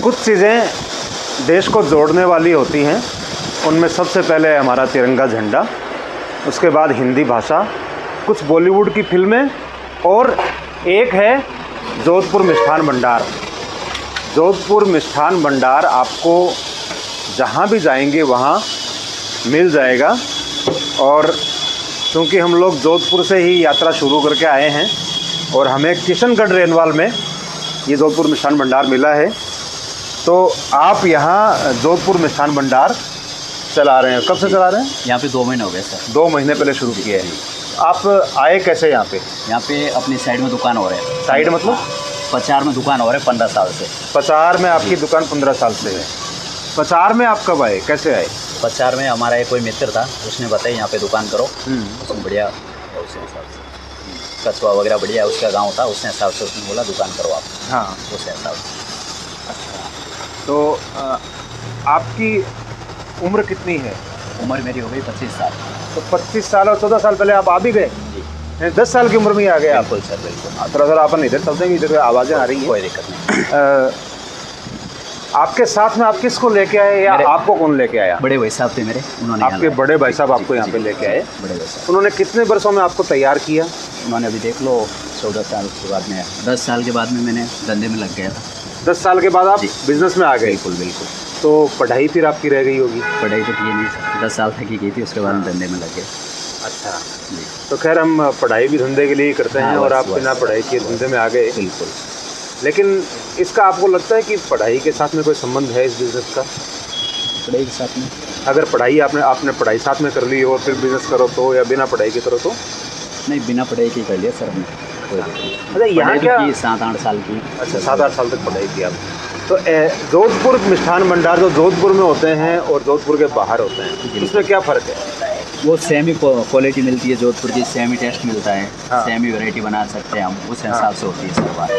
कुछ चीज़ें देश को जोड़ने वाली होती हैं। उनमें सबसे पहले है हमारा तिरंगा झंडा, उसके बाद हिंदी भाषा, कुछ बॉलीवुड की फिल्में, और एक है जोधपुर मिष्ठान भंडार। जोधपुर मिष्ठान भंडार आपको जहाँ भी जाएंगे वहाँ मिल जाएगा। और क्योंकि हम लोग जोधपुर से ही यात्रा शुरू करके आए हैं और हमें किशनगढ़ रेनवाल में ये जोधपुर मिष्ठान भंडार मिला है, तो आप यहाँ जोधपुर मिष्ठान भंडार चला रहे हैं। कब से चला रहे हैं? यहाँ पे 2 महीने हो गए सर। 2 महीने पहले शुरू किए हैं। आप आए कैसे यहाँ पे? यहाँ पे अपनी साइड में दुकान हो रहा है। साइड मतलब? पचार में दुकान हो रहा है 15 साल से। पचार में आपकी दुकान 15 साल से है। पचार में आप कब आए, कैसे आए? पचार में हमारा एक कोई मित्र था, उसने बताया यहाँ पे दुकान करो, उसमें बढ़िया है उस हिसाब से, कछुआ वगैरह बढ़िया है, उसका गांव था, उसने हिसाब से उसने बोला दुकान करो आप। हाँ, उस हिसाब से। अच्छा, तो आपकी उम्र कितनी है? उम्र मेरी हो गई 25 साल। तो 25 साल और 14 साल पहले आप आ भी गए? जी। 10 साल की उम्र में ही आ गए आप? बिल्कुल सर, बिल्कुल। थोड़ा सा अपन इधर चलते हैं, इधर आवाज़ें आ रही हैं। कोई दिक्कत नहीं। आपके साथ में आप किसको लेके आए या आपको कौन लेके आया? बड़े भाई साहब थे मेरे, उन्होंने आपके बड़े भाई साहब आपको यहाँ पे लेके आए। बड़े भाई साहब। उन्होंने कितने वर्षों में आपको तैयार किया? उन्होंने अभी देख लो 14 साल के बाद में, 10 साल के बाद में मैंने धंधे में लग गया था। 10 साल के बाद आप बिजनेस में आ गए? बिल्कुल बिल्कुल। तो पढ़ाई फिर आपकी रह गई होगी? पढ़ाई तो की नहीं सर, 10 साल तक ही की थी, उसके बाद में धंधे में लग गए। अच्छा जी। तो खैर हम पढ़ाई भी धंधे के लिए ही करते हैं और आप बिना पढ़ाई के धंधे में आ गए। बिल्कुल। लेकिन इसका आपको लगता है कि पढ़ाई के साथ में कोई संबंध है इस बिज़नेस का? पढ़ाई के साथ में अगर पढ़ाई आपने पढ़ाई साथ में कर ली और फिर बिज़नेस करो तो, या बिना पढ़ाई की करो तो? नहीं, बिना पढ़ाई की कर लिया सर हमने। अच्छा, यहाँ क्या 7-8 साल की? अच्छा, 7-8 साल तक पढ़ाई की आप। तो जोधपुर मिष्ठान भंडार जो जोधपुर में होते हैं और जोधपुर के बाहर होते हैं, इसमें क्या फ़र्क है? वो सेम ही क्वालिटी मिलती है जोधपुर की, सेम ही टेस्ट मिलता है। हाँ। सेम ही वैरायटी बना सकते हैं हम, उस हिसाब से होती है सर बात।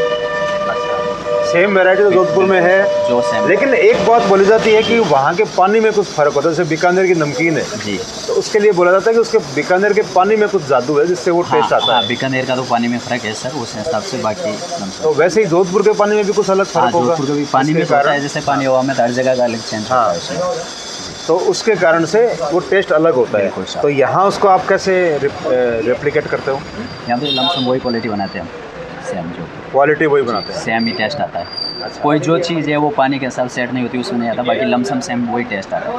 सेम वैरायटी तो जोधपुर में है जो सेम। लेकिन एक बात बोली जाती है कि वहाँ के पानी में कुछ फ़र्क होता है। जैसे बीकानेर की नमकीन है जी, तो उसके लिए बोला जाता है कि उसके बीकानेर के पानी में कुछ जादू है जिससे वो टेस्ट आता है। बीकानेर का तो पानी में फ़र्क है सर, उस हिसाब से। बाकी तो वैसे ही जोधपुर के पानी में भी कुछ अलग फ़र्क होगा? जोधपुर के भी पानी में होता है, जैसे पानी हवा में हर जगह का अलग चेंज होता है उसमें। तो उसके कारण से वो टेस्ट अलग होता है। बिल्कुल। तो यहाँ उसको आप कैसे रेप्लिकेट करते हो? यहाँ पे लमसम वही क्वालिटी बनाते हैं हम, सेम जो क्वालिटी वही बनाते हैं, सेम ही टेस्ट आता है। अच्छा। कोई जो चीज़ है वो पानी के हिसाब से सेट नहीं होती, उसमें नहीं आता, बाकी लमसम सेम वही टेस्ट आता है।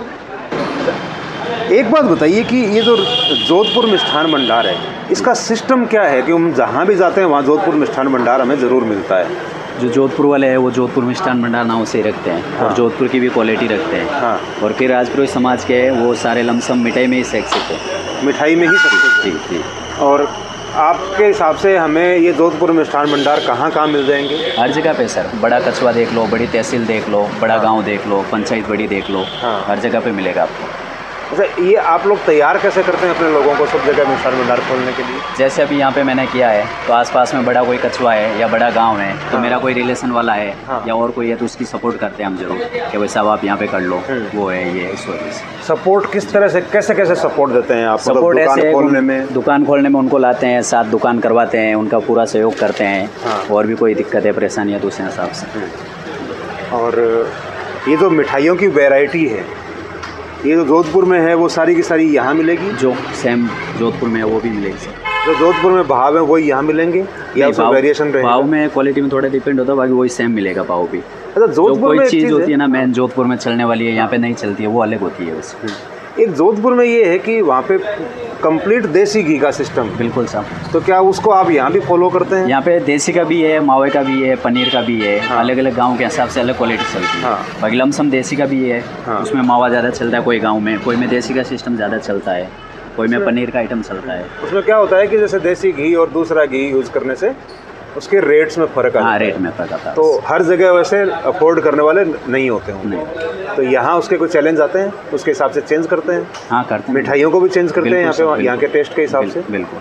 एक बात बताइए कि ये जो जोधपुर मिष्ठान भंडार है, इसका सिस्टम क्या है कि हम जहाँ भी जाते हैं वहाँ जोधपुर मिष्ठान भंडार हमें ज़रूर मिलता है? जो जोधपुर वाले हैं वो जोधपुर मिष्ठान भंडार नाम से ही रखते हैं। हाँ। और जोधपुर की भी क्वालिटी रखते हैं। हाँ। और फिर राजपुरोही समाज के हैं वो सारे लमसम मिठाई में ही सेक सकते हैं। मिठाई में ही सकते जी जी। और आपके हिसाब से हमें ये जोधपुर मिष्ठान भंडार कहाँ कहाँ मिल जाएंगे? हर जगह पे सर, बड़ा कछुआ देख लो, बड़ी तहसील देख लो, बड़ा गांव देख लो, पंचायत बड़ी देख लो, हाँ। हर जगह पे मिलेगा आपको। अच्छा, ये आप लोग तैयार कैसे करते हैं अपने लोगों को सब जगह मिष्ठान भंडार खोलने के लिए? जैसे अभी यहाँ पे मैंने किया है तो आसपास में बड़ा कोई कछुआ है या बड़ा गांव है तो मेरा कोई रिलेशन वाला है या और कोई है तो उसकी सपोर्ट करते हैं हम जरूर कि भाई साहब आप यहाँ पे कर लो, वो है ये इस वजह से। सपोर्ट किस तरह से, कैसे कैसे सपोर्ट देते हैं आप? सपोर्ट ऐसे दुकान खोलने में उनको लाते हैं, साथ दुकान करवाते हैं, उनका पूरा सहयोग करते हैं। हाँ। और भी कोई दिक्कत है परेशानी है तो उस हिसाब से। और ये जो मिठाइयों की वैरायटी है, ये जो जोधपुर में है वो सारी की सारी यहाँ मिलेगी? जो सेम जोधपुर में है वो भी मिलेगी सर। जो जोधपुर में भाव है वही यहाँ मिलेंगे या उसमें वेरिएशन रहेगा? भाव में क्वालिटी में थोड़ा डिपेंड होता है, बाकी वही सेम मिलेगा भाव भी। अच्छा, जोधपुर में चीज़ होती है ना मेन जोधपुर में चलने वाली है, यहाँ पे नहीं चलती है, वो अलग होती है उसमें। एक जोधपुर में ये है कि वहाँ पे कंप्लीट देसी घी का सिस्टम। बिल्कुल साहब। तो क्या उसको आप यहाँ भी फॉलो करते हैं? यहाँ पे देसी का भी है, मावे का भी है, पनीर का भी है। हाँ। अलग अलग गांव के हिसाब से अलग क्वालिटी चलती है। हाँ। बाकी लमसम देसी का भी है। हाँ। उसमें मावा ज़्यादा चलता है कोई गांव में, कोई में देसी का सिस्टम ज़्यादा चलता है, कोई में पनीर का आइटम चलता है। उसमें क्या होता है कि जैसे देसी घी और दूसरा घी यूज़ करने से उसके रेट्स में फ़र्क आता है। रेट में फ़र्क आता है। तो हर जगह वैसे अफोर्ड करने वाले नहीं होते होंगे। तो यहाँ उसके कुछ चैलेंज आते हैं, उसके हिसाब से चेंज करते हैं? हाँ, करते हैं। मिठाइयों को भी चेंज करते हैं यहाँ पे, यहाँ के टेस्ट के हिसाब से? बिल्कुल।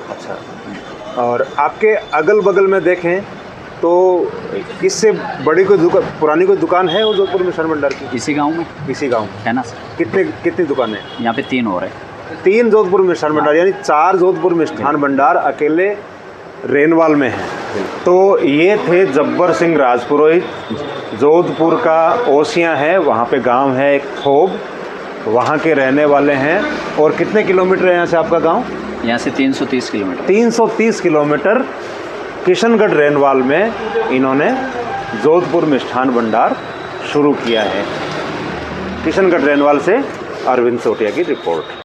अच्छा। और आपके अगल बगल में देखें तो इससे बड़ी कोई दुकान, पुरानी कोई दुकान है वो जोधपुर मिष्ठान भंडार की? इसी गाँव में। इसी गाँव में है ना सर। कितनी दुकानें? यहाँ पे 3 हो रहे हैं। 3 जोधपुर मिष्ठान भंडार, यानी 4 जोधपुर मिष्ठान भंडार अकेले रेनवाल में है। तो ये थे जब्बर सिंह राजपुरोहित, जोधपुर का ओसियाँ है, वहाँ पे गांव है एक थोब, वहाँ के रहने वाले हैं। और कितने किलोमीटर है यहाँ से आपका गांव? यहाँ से 330 किलोमीटर। 330 किलोमीटर किशनगढ़ रेनवाल में इन्होंने जोधपुर मिष्ठान भंडार शुरू किया है। किशनगढ़ रेनवाल से अरविंद सोटिया की रिपोर्ट।